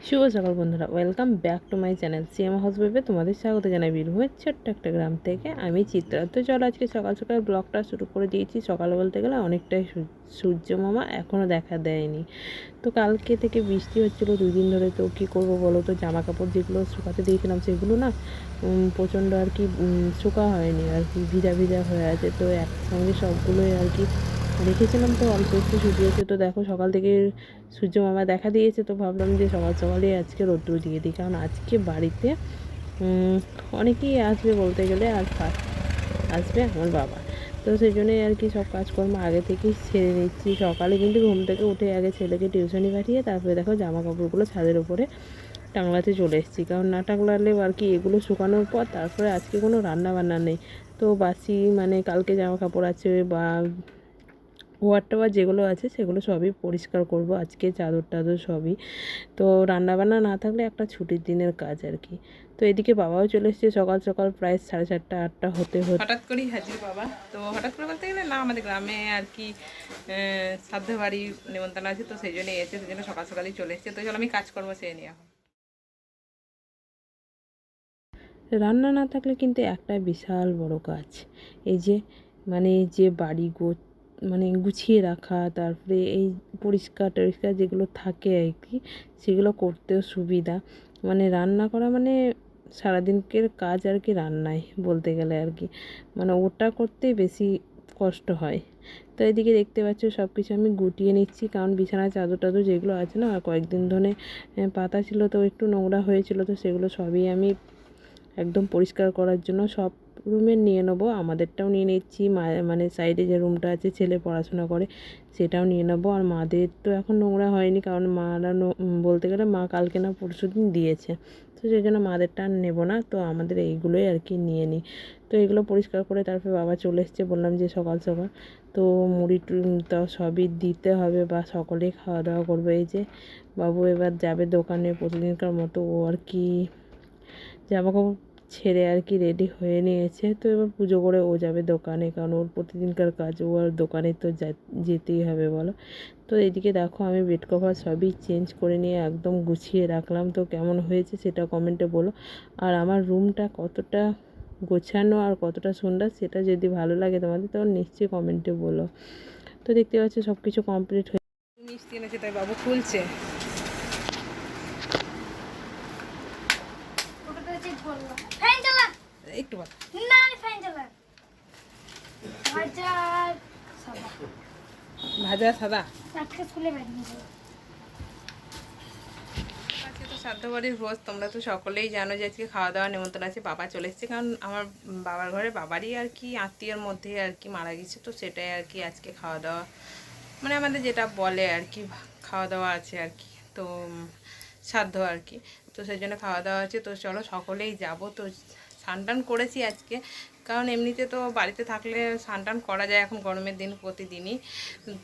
শুভ সকাল বন্ধুরা, welcome back to my channel CM house ওয়েবে তোমাদের স্বাগত জানাই। বীরভূমের ছোট্ট একটা গ্রাম থেকে আমি চিত্রা। তো চলো আজকে সকাল সকাল ব্লগটা শুরু করে দিয়েছি। সকাল বলতে গেলে অনেকটাই সূর্য মামা এখনও দেখা দেয়নি। তো কালকে থেকে বৃষ্টি হচ্ছিলো 2 দিন ধরে। তো কী করবো বলো তো, জামা কাপড় যেগুলো শুকাতে দিয়েছিলাম সেগুলো না প্রচণ্ড আর কি শুকা হয়নি আর কি, ভিজা ভিজা হয়ে আছে। তো একসঙ্গে সবগুলোই আর কি রেখেছিলাম, তো অল্প একটু শুকিয়েছে। তো দেখো সকাল থেকে সূর্য মামা দেখা দিয়েছে, তো ভাবলাম যে সকাল সকালে আজকে রোদ্দুর দিয়ে দিই, কারণ আজকে বাড়িতে অনেকেই আসবে বলতে গেলে। আর ফার্স্ট আসবে আমার বাবা। তো সেই জন্যই আর কি সব কাজকর্ম আগে থেকেই সেরে নিচ্ছি। সকালে কিন্তু ঘুম থেকে উঠে আগে ছেলেকে টিউশনি পাঠিয়ে তারপরে দেখো জামা কাপড়গুলো ছাদের উপরে টাংলাতে চলে এসেছি, কারণ না টাংলালেও আর কি এগুলো শুকানোর পর তারপরে আজকে কোনো রান্না বান্না নেই। তো বাসি মানে কালকে জামা কাপড় আছে বা ওয়ার টাওয়ার যেগুলো আছে সেগুলো সবই পরিষ্কার করব আজকে, চাদর টাদর সবই। তো রান্নাবান্না না থাকলে একটা ছুটির দিনের কাজ আর কি। তো এদিকে বাবাও চলে এসেছে সকাল সকাল, প্রায় 4:30 8টা হতে হতে হঠাৎ করেই হাজির বাবা। তো হঠাৎ করে বলতে গেলে না, আমাদের গ্রামে আর কি শ্রাদ্ধ বাড়ি নিমন্ত্রণ আছে, তো সেই জন্য এসে, সেই জন্য সকাল সকালই চলে এসেছে। তো চলো আমি কাজকর্ম সেরে নিয়ে এখন। রান্না না থাকলে কিন্তু একটা বিশাল বড় কাজ, এই যে মানে যে বাড়ি মানে গুছিয়ে রাখা, তারপরে এই পরিষ্কার টরিষ্কার যেগুলো থাকে আর কি, সেগুলো করতেও সুবিধা। মানে রান্না করা মানে সারাদিনকের কাজ আর কি, রান্নায় বলতে গেলে আর কি, মানে ওটা করতেই বেশি কষ্ট হয়। তো এদিকে দেখতে পাচ্ছ সব কিছু আমি গুটিয়ে নিচ্ছি, কারণ বিছানার চাদর টাদর যেগুলো আছে না কয়েকদিন ধরে পাতা ছিল, তো একটু নোংরা হয়েছিল। তো সেগুলো সবই আমি একদম পরিষ্কার করার জন্য সব রুমের নিয়ে নেবো, আমাদেরটাও নিয়ে নিচ্ছি। মানে সাইডে যে রুমটা আছে ছেলে পড়াশোনা করে সেটাও নিয়ে নেবো। আর মাদের তো এখন নোংরা হয়নি, কারণ মারা বলতে গেলে মা কালকে না পরশু দিন দিয়েছে, তো সেই জন্য মাদেরটা নেবো না। তো আমাদের এইগুলোই আর কি নিয়ে নিই। তো এগুলো পরিষ্কার করে তারপরে বাবা চলে এসছে, বললাম যে সকাল সকাল তো মুড়ি তো সবই দিতে হবে বা সকলেই খাওয়া দাওয়া করবে। এই যে বাবু এবার যাবে দোকানে প্রতিদিনকার মতো, ও আর কি জামা কাপড় ছেড়ে আর কি রেডি হয়ে নিয়েছে। তো এবার পুজো করে ও যাবে দোকানে, কারণ ওর প্রতিদিনকার কাজ, ও আর দোকানে তো যেতেই হবে বলো। তো এদিকে দেখো আমি বেড কভার সবই চেঞ্জ করে নিয়ে একদম গুছিয়ে রাখলাম। তো কেমন হয়েছে সেটা কমেন্টে বলো। আর আমার রুমটা কতটা গোছানো আর কতটা সুন্দর সেটা যদি ভালো লাগে তোমাদের, তখন নিশ্চয়ই কমেন্টে বলো। তো দেখতে পাচ্ছি সব কিছু কমপ্লিট হয়ে মিষ্টি এনেছে, তাই বাবু খুলছে। একটু ভাজা সাদা তো শ্রাদ্ধ বাড়ির ভোজ, তোমরা তো সকলেই জানো যে আজকে খাওয়া দাওয়া নিমন্ত্রণ আছে। বাবা চলে এসেছে, কারণ আমার বাবার ঘরে বাবারই আর কি আত্মীয়ের মধ্যে আর কি মারা গেছে, তো সেটাই আর কি আজকে খাওয়া দাওয়া, মানে আমাদের যেটা বলে আর কি খাওয়া দাওয়া আছে আর কি। তো শ্রাদ্ধ আর কি, তো সেই জন্য খাওয়া দাওয়া আছে। তো চলো সকলেই যাব। তো স্নান টান করেছি আজকে, কারণ এমনিতে তো বাড়িতে থাকলে স্নান টান করা যায় এখন গরমের দিন প্রতিদিনই।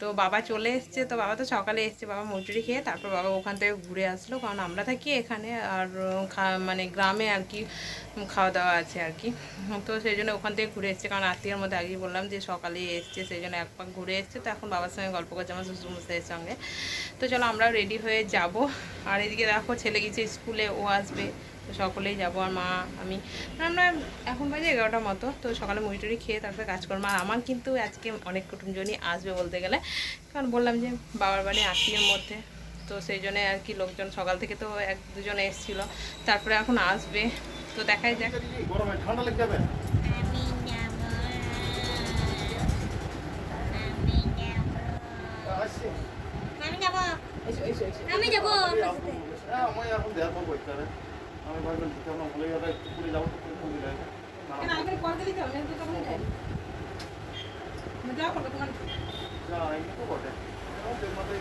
তো বাবা চলে এসছে, তো বাবা তো সকালে এসছে, বাবা মুচুরি খেয়ে তারপর বাবা ওখান থেকে ঘুরে আসলো, কারণ আমরা থাকি এখানে আর মানে গ্রামে আর কি খাওয়া দাওয়া আছে আর কি। তো সেই জন্য ওখান থেকে ঘুরে এসছে, কারণ আত্মীয়ের মধ্যে আগেই বললাম যে সকালে এসছে, সেই জন্য এক পাক ঘুরে এসছে। তো এখন বাবার সঙ্গে গল্প করছে আমার শ্বশুরমশাইয়ের সঙ্গে। তো চলো আমরাও রেডি হয়ে যাব। আর এদিকে দেখো ছেলে গেছে স্কুলে, ও আসবে, তো সকলেই যাবো। আর মা আমি আমরা এখন বাজে 11টার মতো। তো সকালে মুড়ি টুড়ি খেয়ে তারপরে কাজকর্ম। আর আমার কিন্তু আজকে অনেক কুটুমজনই আসবে বলতে গেলে, কারণ বললাম যে বাবার বাড়ি আত্মীয়ের মধ্যে, তো সেই জন্যে আর কি লোকজন সকাল থেকে তো 1-2 জন এসেছিল, তারপরে এখন আসবে। তো দেখাই যাক। ঠান্ডা লেগে যাবে। আমি যাবো আমি এখন দেওয়ার পর করতে হবে। আমি ভাবলাম কেমন হলে যাবে, একটু করে যাবো, তো করে ফোন দিলে যা এমনি তো বটে মাথায়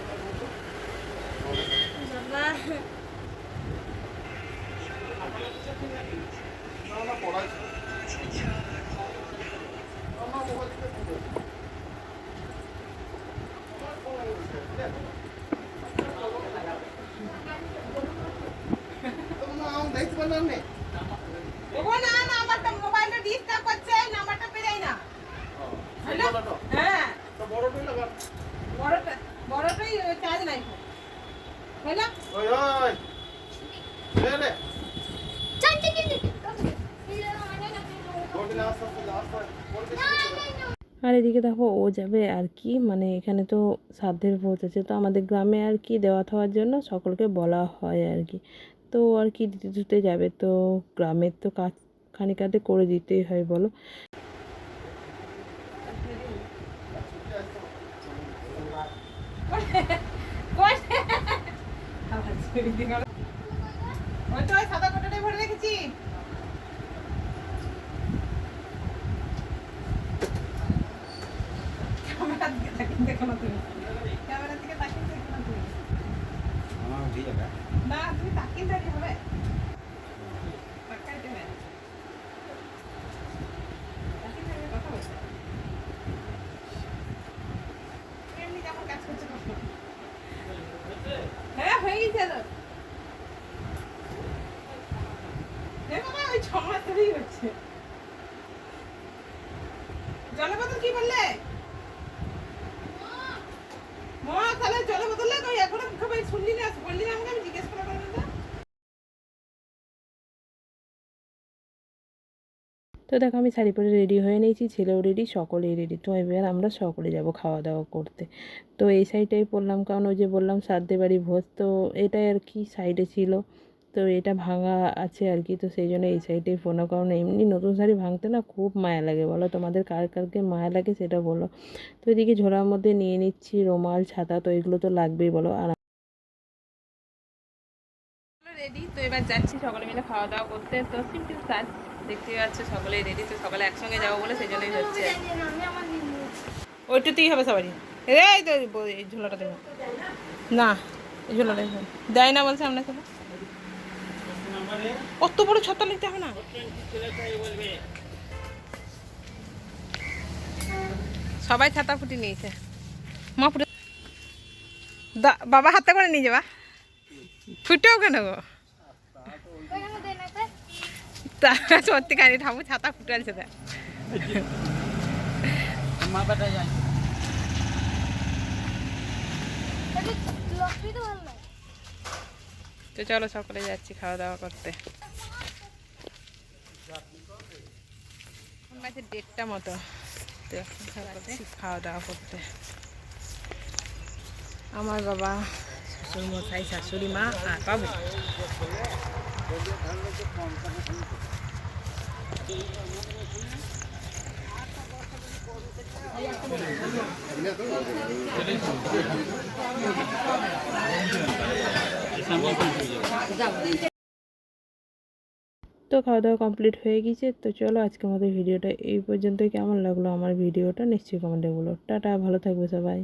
না পড়াই আমার মোবাইল থেকে দেখতে পারলাম না। মোবাইলটা ডিস্টার্ব করছে, নাম্বারটা পেরাই না। হ্যাঁ বড়টাই লাগা, বড়টাই চার্জ নাই। হলো ওই ওই রে রে চাচি কি দৌড়ে না আস্তে আস্তে আস্তে পড়বে আর এদিকে দেখো ও যাবে আর কি মানে এখানে তো সাধ্যের ভোজ আছে, তো আমাদের গ্রামে আর কি দেওয়া থাওয়ার জন্য সকলকে বলা হয় আর কি। তো ও আর কি দিতে দিতে যাবে, তো গ্রামের তো কাজ খানিকাতে করে দিতেই হয় বলো। ওই তো ওই সাদা কোটাটাই ভরে রেখেছি। ক্যামেরার দিকে তাকিয়ে দেখো না তুমি। ক্যামেরার দিকে তাকিয়ে দেখো না তুমি। না, তুমি তাকিয়ে দেখলে হবে। তাকাইতে হবে। তাকিয়ে থাকলে কথা বলতে হবে। তুমি এমনি যেমন কাজ করছো তখন। হ্যাঁ, হয়ে গেছে তো। হ্যাঁ বাবা, ওই 6 মাস ধরেই হচ্ছে। জলের বোতল কি বললে? মা তাহলে জলের বোতলে কই এখনো খাবার শুনলি না, বললি না আমাকে, আমি জিজ্ঞেস করে বললাম না। তো দেখো আমি শাড়ি পরে রেডি হয়ে নিয়েছি, ছেলেও রেডি, সকলেই রেডি। তো এবার আমরা সকলে যাব খাওয়া দাওয়া করতে। তো এই সাইডটাই পড়লাম, কারণ ওই যে বললাম শ্রাদ্ধে বাড়ি ভোজ, তো এটাই আর কি সাইডে ছিল। তো এটা ভাঙা আছে আর কি, তো সেই জন্য এই সাইডেই পড়লাম। কারণ এমনি নতুন শাড়ি ভাঙতে না খুব মায়া লাগে বলো, তোমাদের কার কারকে মায়া লাগে সেটা বলো। তো এদিকে ঝোলার মধ্যে নিয়ে নিচ্ছি রুমাল, ছাতা, তো এগুলো তো লাগবেই বলো। আর রেডি, তো এবার যাচ্ছি সকলে মিলে খাওয়া দাওয়া করতে। তো সিম্পল কাজ, দেখতেই পাচ্ছ সকলেই রেডি, তো সকালে একসঙ্গে যাবো বলে সেই জন্যই হচ্ছে। আমি আমার ওইটুতেই হবে সবারই। এই তো এই ঝোলাটা দেবো না, এই ঝোলাটা দেয় না বলছে আপনাকে। অত বড় ছাতা নিতে হবে না। সবাই ছাতা ফুটি নিয়েছে। মা ফুটে বাবা হাতে করে নিয়ে যাবা, ফুটেও কেন গো? ওইখানে দেন একটা তা সত্যিকারই ঠামু ছাতা ফুটালছে তা। লকড়ি তো ভালো লাগে। তো চলো সকলে যাচ্ছি খাওয়া দাওয়া করতে। এখন বাজে 1:30 মতো, তো এখন যাচ্ছি খাওয়া দাওয়া করতে। আমার বাবা, শ্বশুর মশাই, শাশুড়ি মা আর বাবু। তো খাওয়া দাওয়া কমপ্লিট হয়ে গেছে। তো চলো আজকে আমাদের ভিডিওটা এই পর্যন্তই। কেমন লাগলো আমার ভিডিওটা নিশ্চয়ই কমেন্টে বলো। টাটা, ভালো থাকবে সবাই।